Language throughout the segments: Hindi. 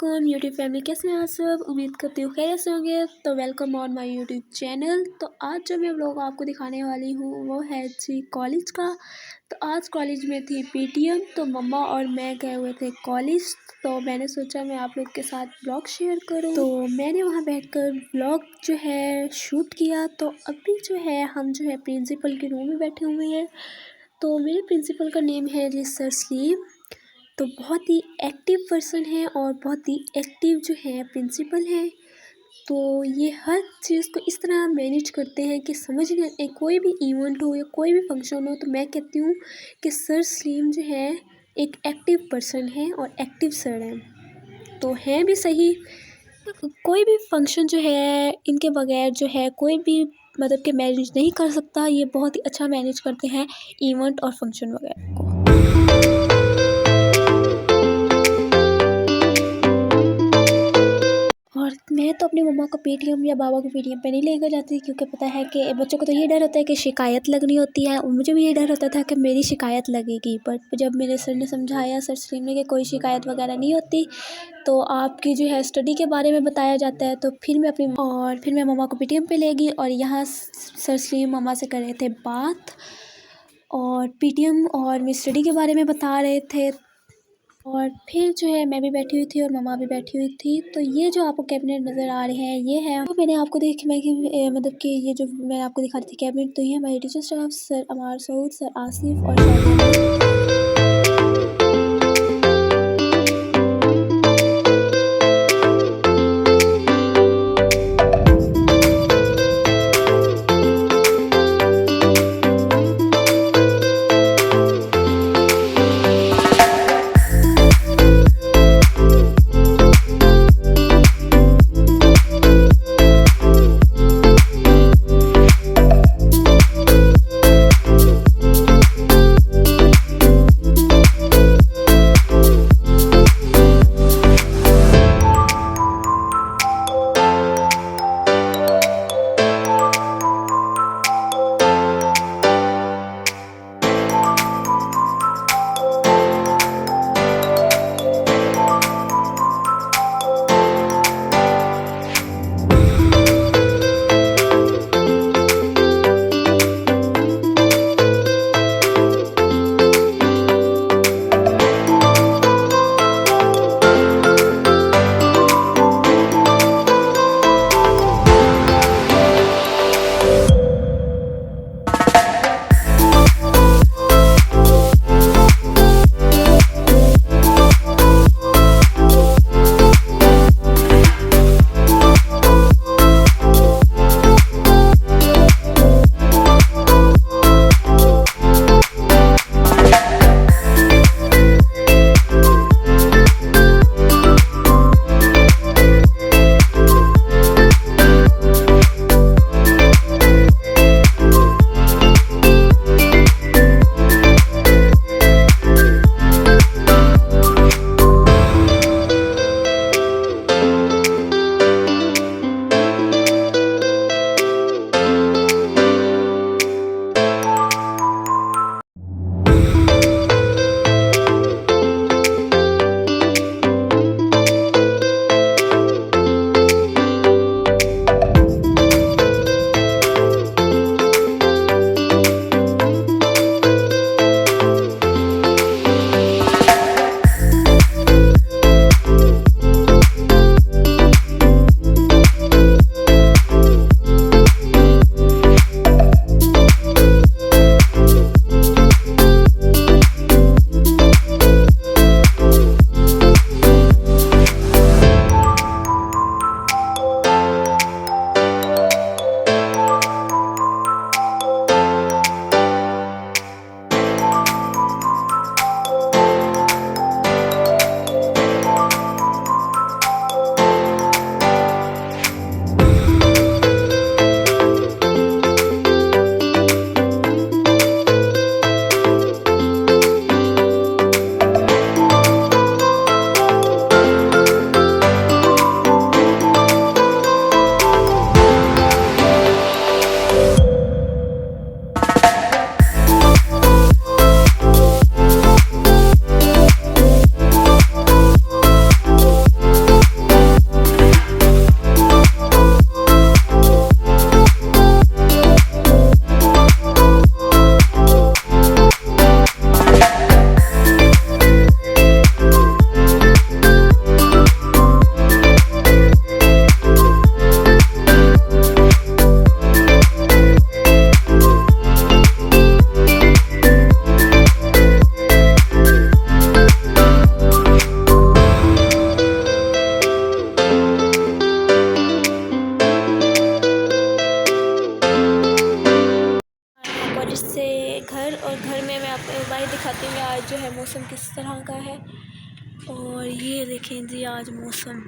वालेकुम यूट्यूब फैमिली, कैसे हैं आप सब। उम्मीद करती हूँ खैरियत से होंगे। तो welcome on my YouTube channel. तो आज जो मैं व्लॉग आपको दिखाने वाली हूँ वो है जी कॉलेज का। तो आज कॉलेज में थी पीटीएम, तो मम्मा और मैं गए हुए थे कॉलेज। तो मैंने सोचा मैं आप लोग के साथ ब्लॉग शेयर करूँ, तो मैंने वहाँ बैठकर ब्लॉग जो है शूट किया। तो अभी जो है हम जो है प्रिंसिपल के रूम में बैठे हुए हैं। तो मेरे प्रिंसिपल का नेम है जी सर सलीम। तो बहुत ही एक्टिव पर्सन है और बहुत ही एक्टिव जो है प्रिंसिपल हैं। तो ये हर चीज़ को इस तरह मैनेज करते हैं कि समझ नहीं आए, कोई भी इवेंट हो या कोई भी फंक्शन हो तो मैं कहती हूँ कि सर सलीम जो है एक एक्टिव पर्सन है और एक्टिव सर हैं। तो हैं भी सही। कोई भी फंक्शन जो है इनके बगैर जो है कोई भी मतलब कि मैनेज नहीं कर सकता। ये बहुत ही अच्छा मैनेज करते हैं इवेंट और फंक्शन वगैरह को। और मैं तो अपनी मम्मा को पेटीएम या बाबा को पेटीएम पे नहीं लेकर जाती, क्योंकि पता है कि बच्चों को तो ये डर होता है कि शिकायत लगनी होती है। और मुझे भी ये डर होता था कि मेरी शिकायत लगेगी, बट जब मेरे सर ने समझाया, सर सलीम ने, कि कोई शिकायत वगैरह नहीं होती, तो आपकी जो है स्टडी के बारे में बताया जाता है। तो फिर मैं मम्मा को पेटीएम पे ले गई और यहाँ सर सलीम मम्मा से कर रहे थे बात और पेटीएम और मेरी स्टडी के बारे में बता रहे थे। और फिर जो है मैं भी बैठी हुई थी और मम्मा भी बैठी हुई थी। तो ये जो आपको कैबिनेट नज़र आ रहे हैं ये है, तो मैंने आपको मतलब कि ये जो मैं आपको दिखा रही थी कैबिनेट, तो ये हमारे टीचर स्टाफ सर अमार सऊद, सर आसिफ और शादिया। जो है मौसम किस तरह का है। और ये देखें जी आज मौसम,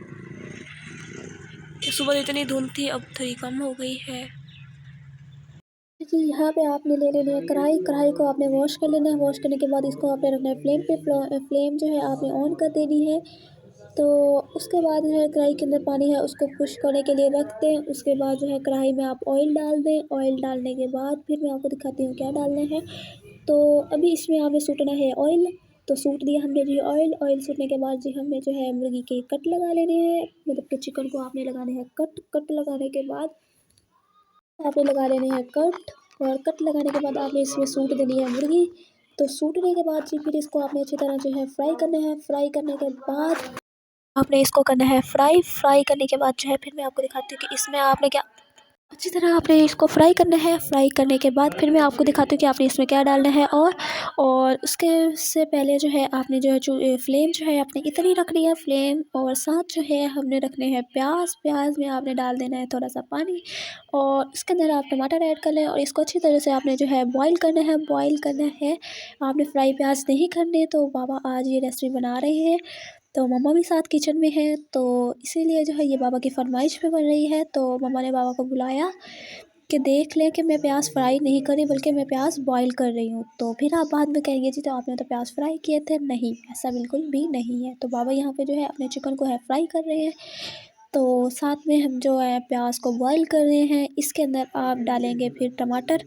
सुबह इतनी धुंध थी अब थोड़ी कम हो गई है। जी यहाँ पे आपने ले लेनी है कढ़ाई। कढ़ाई को आपने वॉश कर लेना है। वॉश करने के बाद इसको आपने रखना है फ्लेम पे। फ्लेम जो है आपने ऑन कर देनी है। तो उसके बाद जो है कढ़ाई के अंदर पानी है उसको खुश्क होने के लिए रख दें। उसके बाद जो है कढ़ाई में आप ऑयल डाल दें। ऑयल डालने के बाद फिर मैं आपको दिखाती हूँ क्या डालना है। तो अभी इसमें आपने सूटना है ऑयल। तो सूट दिया हमने जी ऑयल। ऑयल सूटने के बाद जी हमें जो है मुर्गी के कट लगा लेने हैं, मतलब कि चिकन को आपने लगाने हैं कट। कट लगाने के बाद आपने लगा लेने हैं कट। और कट लगाने के बाद आपने इसमें सूट देनी है मुर्गी। तो सूटने के बाद जी फिर इसको आपने अच्छी तरह जो है फ्राई करना है। फ्राई करने के बाद आपने इसको करना है फ्राई। फ्राई करने के बाद जो है फिर मैं आपको दिखाती हूँ कि इसमें आपने क्या अच्छी तरह आपने इसको फ्राई करना है। फ्राई करने के बाद फिर मैं आपको दिखाती हूँ कि आपने इसमें क्या डालना है। और उसके से पहले जो है आपने जो है फ्लेम जो है आपने इतनी रखनी है फ्लेम। और साथ जो है हमने रखने हैं प्याज। प्याज में आपने डाल देना है थोड़ा सा पानी और इसके अंदर आप टमाटर ऐड कर लें और इसको अच्छी तरह से आपने जो है बॉईल करना है। बॉईल करना है, आपने फ्राई प्याज नहीं करने। तो बाबा आज ये रेसिपी बना रहे हैं तो मम्मा भी साथ किचन में है, तो इसीलिए जो है ये बाबा की फरमाइश पे बन रही है। तो मम्मा ने बाबा को बुलाया कि देख लें कि मैं प्याज फ्राई नहीं कर रही बल्कि मैं प्याज बॉईल कर रही हूँ। तो फिर आप बाद में कहेंगे जी तो आपने तो प्याज फ्राई किए थे। नहीं, ऐसा बिल्कुल भी नहीं है। तो बाबा यहाँ पे जो है अपने चिकन को है फ्राई कर रहे हैं। तो साथ में हम जो है प्याज को बॉईल कर रहे हैं। इसके अंदर आप डालेंगे फिर टमाटर।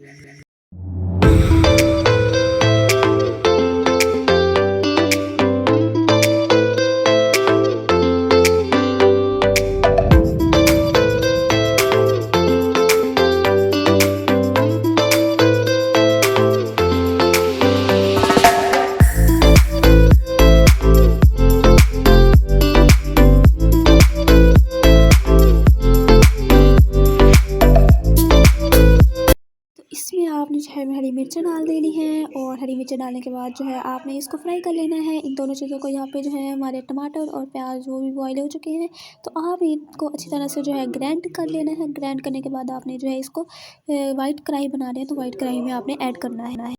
इसमें आपने जो है हरी मिर्च डाल देनी है और हरी मिर्च डालने के बाद जो है आपने इसको फ्राई कर लेना है इन दोनों चीज़ों को। यहाँ पे जो है हमारे टमाटर और प्याज वो भी बॉयल हो चुके हैं। तो आप इनको अच्छी तरह से जो है ग्राइंड कर लेना है। ग्राइंड करने के बाद आपने जो है इसको वाइट कढ़ाई बना रहे हैं तो वाइट कढ़ाई में आपने ऐड करना है।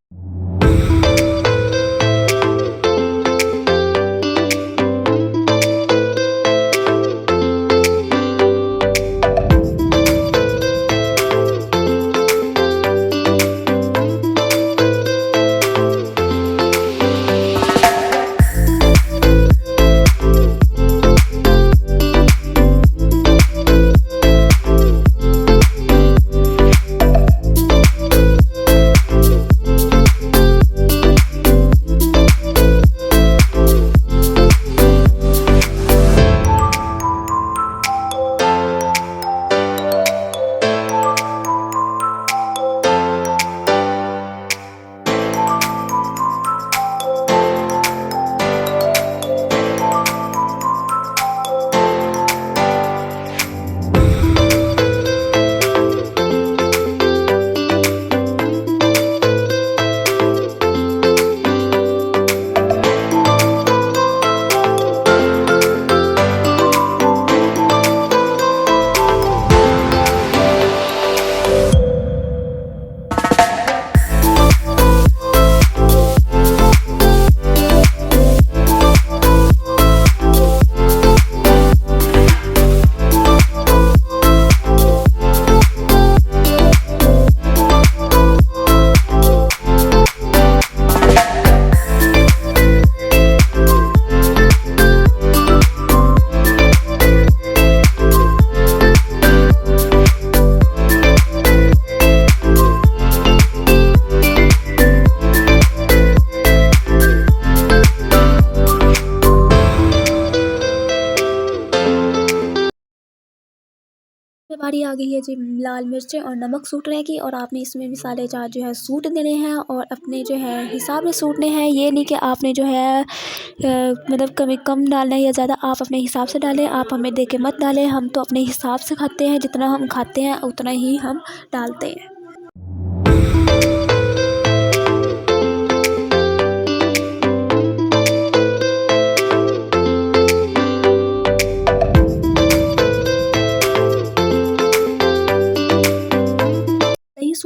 बारी आ गई है जी लाल मिर्चें और नमक सूटने की। और आपने इसमें मसाले चार जो है सूट देने हैं और अपने जो है हिसाब में सूटने हैं। ये नहीं कि आपने जो है मतलब कभी कम डालना है या ज़्यादा, आप अपने हिसाब से डालें। आप हमें दे के मत डालें, हम तो अपने हिसाब से खाते हैं, जितना हम खाते हैं उतना ही हम डालते हैं।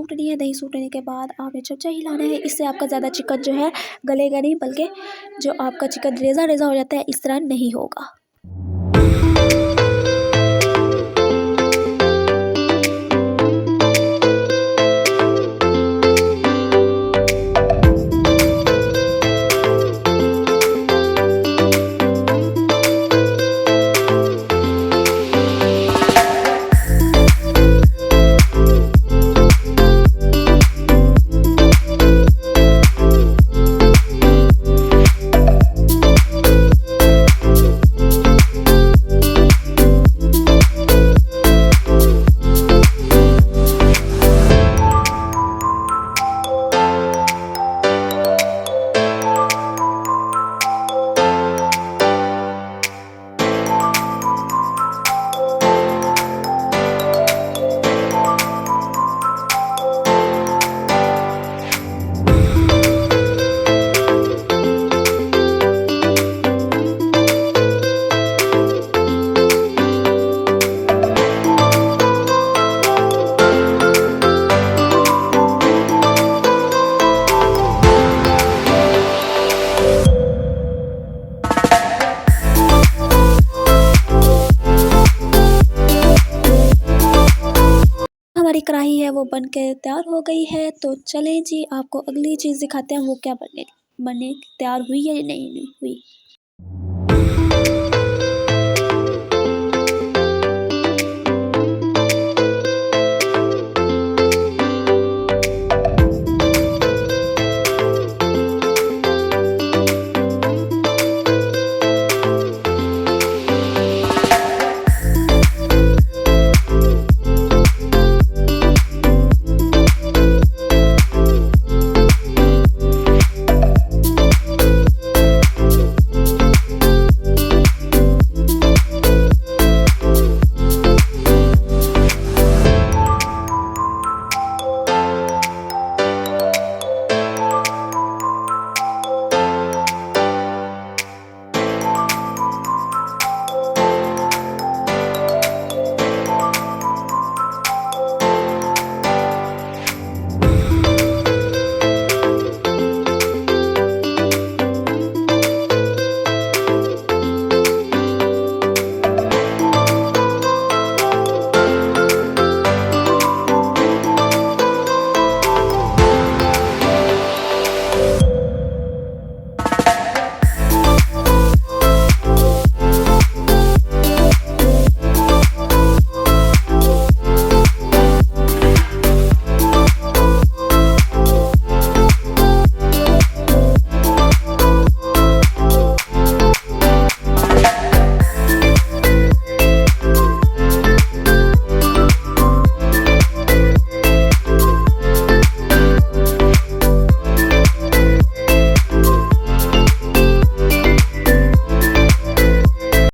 सूटनी है। दही सूटने के बाद आपने चमचा हिलाना है। इससे आपका ज़्यादा चिकन जो है गलेगा नहीं, बल्कि जो आपका चिकन रेजा रेजा हो जाता है इस तरह नहीं होगा। हमारी कढ़ाई है वो बन के तैयार हो गई है। तो चलें जी, आपको अगली चीज़ दिखाते हैं वो क्या बने बने तैयार हुई है या नहीं हुई।